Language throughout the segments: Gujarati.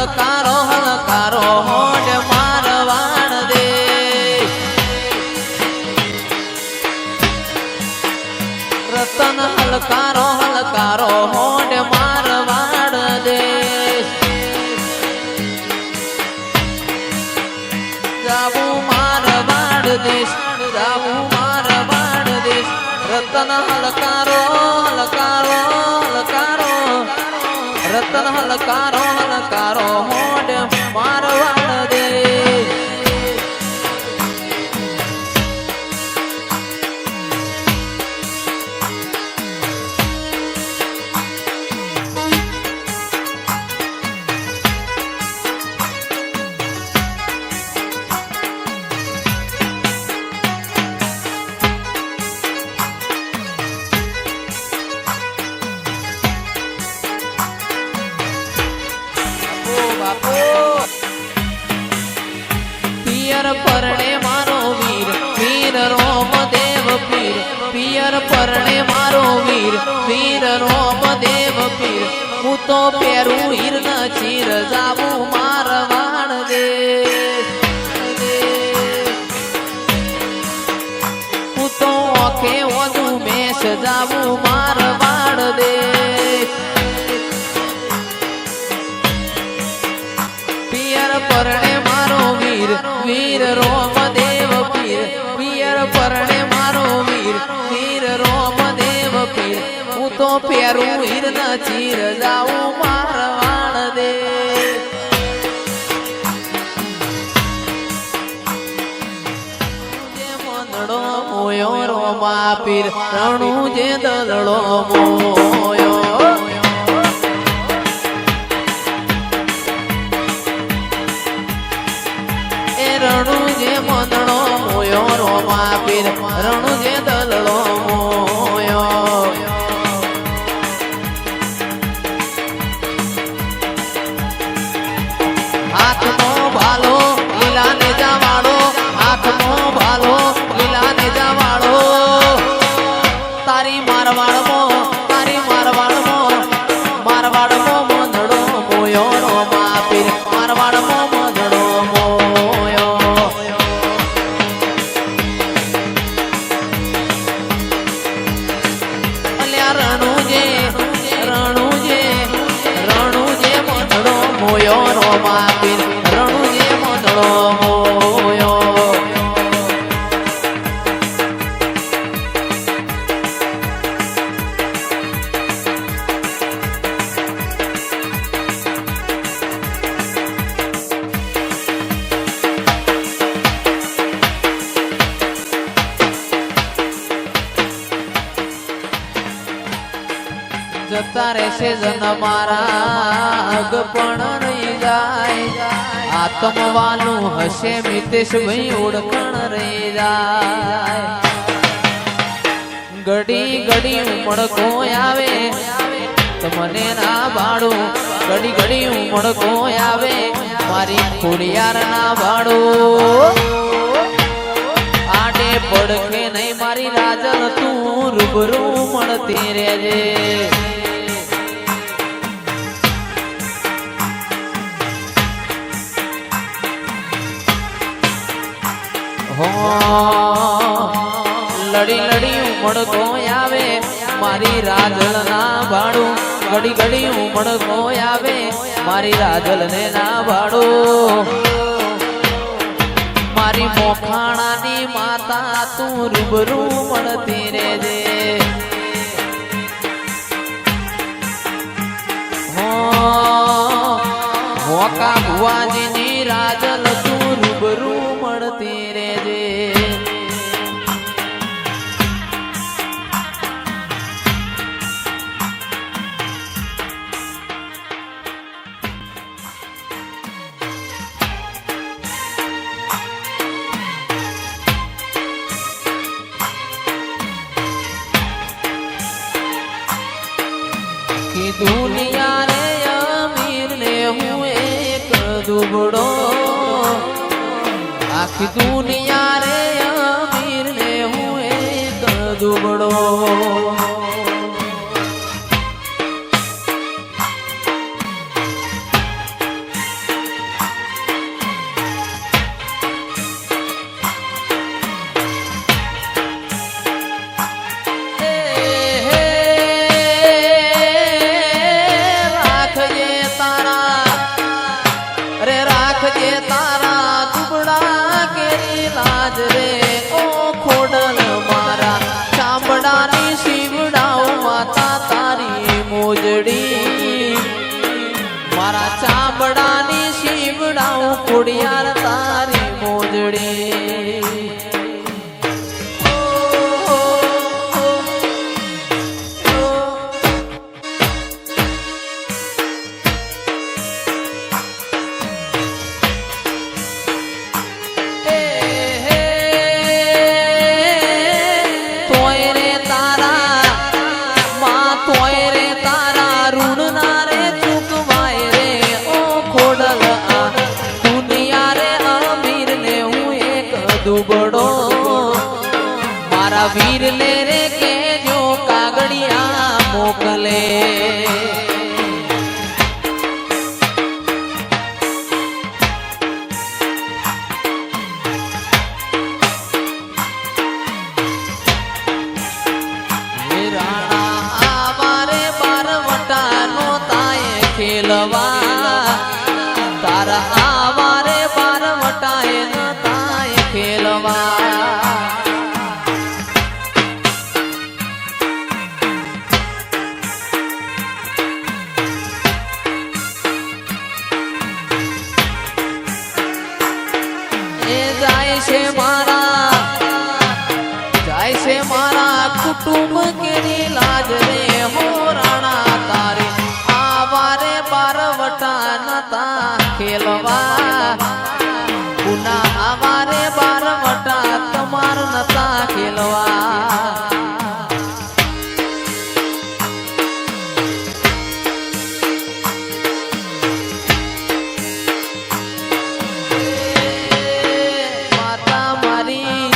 હલકારો હલકારો હોડ મારવાડ દે રતન હલકારો હલકારો હોડ મારવાડ દે જાવું મારવાડ દેશ જાવું મારવાડ દેશ રતન હલકારો હલકારો હલકારો રતન હલકારો હલકારો હોડ મારવાડ દે પિયર પરણે મારો વીર વીર રોમ દેવ પીર પિયર પરણે મારો વીર વીર રોમ દેવ પીર હું તો પહેરું હીર ન ચીર જાવું મારવાડ દે હું તો ઓખે વધુ મેષ જાવું મારવાડ દે પિયર પરણે મારો વીર વીર રોમ દેવ પીર પિયર પરણે મારો વીર વીર રોમ દેવ પીર હું તો પહેરું હીર ન ચીર જાવું મારવાડ દે જે મંદડો મોયો રોમા પીર રણું જે દલડો મોયો રણુ જે મંદણો મોયો રોમા પીર રણુ જે દલડો મોયો હાથનો ભાલો લીલા ને જાવાળો હાથનો ભાલો લીલા ને જાવાળો તારી મારવાડમો મંદડો મોયો રોમા પીર મારવાડમો મંદડો મોયો મોયો રોમા પીર રણુ જે મંદડો મોયો જતા રહેશે જન મારા અગ પણ રહી જાય આત્મવાનું હશે મિતેશ ભાઈ ઓળખણ રહી જાય ઘડી ઘડી ઉમળકો આવે તમને ના ભાડું ઘડી ઘડી ઉમળકો આવે મારી ખોડિયાર ના ભાડું આડે પડકે નહીં મારી રાજલ તું રૂબરૂ મળતી રહેજે લડી લડી ઉમળકો આવે મારી રાજલ ના ભાડું ઘડી ઘડી ઉમળકો આવે મારી રાજલ ને ના ભાડું મારી મોખાણાની માતા તું રૂબરૂ મળતી રહેજે મોકા ભુવાજીની રાજલ તું રૂબરૂ મળતી રહેજે दुनिया रे अमीर ने हूँ एक दुबड़ो आखी दुनिया रे अमीर ने हूँ एक दुबड़ो કેજો કાગડિયા મોકલે તારા આવારે બાર વટાએ ન તાય ખેલવા એ જાય છે મારા કુટુંબ કેની લાજ રે હો રાણા તારે આવારે બાર વટા નતા ખેલવા પુના આવારે બાર વટા તમાર નતા ખેલવા માતા મારી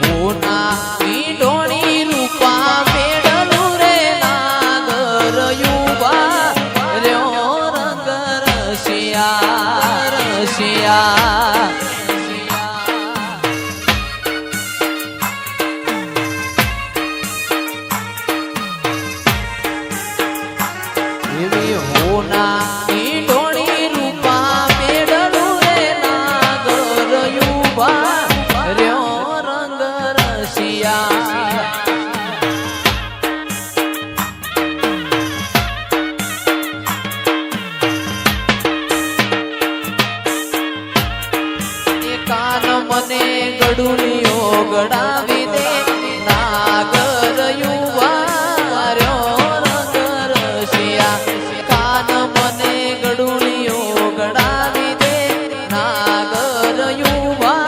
હોના ઈડોણી રૂપા મેડલું રે નાગર યુવા રહ્યો રંગ રસિયા એવી હોના ઈડોણી રૂપા મેડલું રે નાગર યુવા રહ્યો કાન મને ગડુલિયો ગડાવી દે નાગર યુવા રહ્યો રંગ રસિયા કાન મને ગડુલિયો ગડાવી દે નાગર યુવા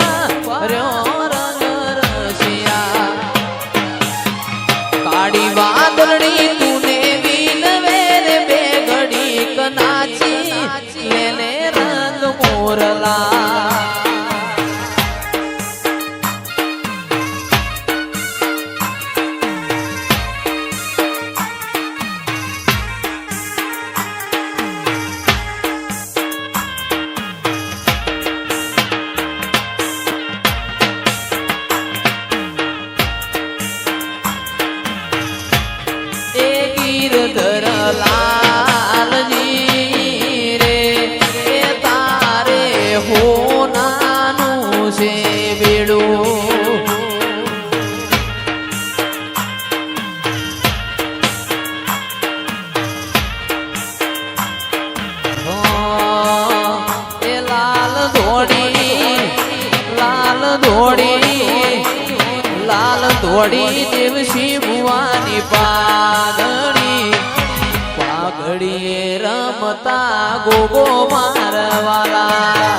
રહ્યો રંગ રસિયા કાળી વાદળી તુને વિનવે રે બે ઘડી કનાચી લેને રંગ મોરલા ગીરધર લાલજી રે એ તારે હોનાનું છે બેડું એ લાલ ધોડી દેવશી ભુવાની પાઘડીએ રમતા ગોગો મારવાલા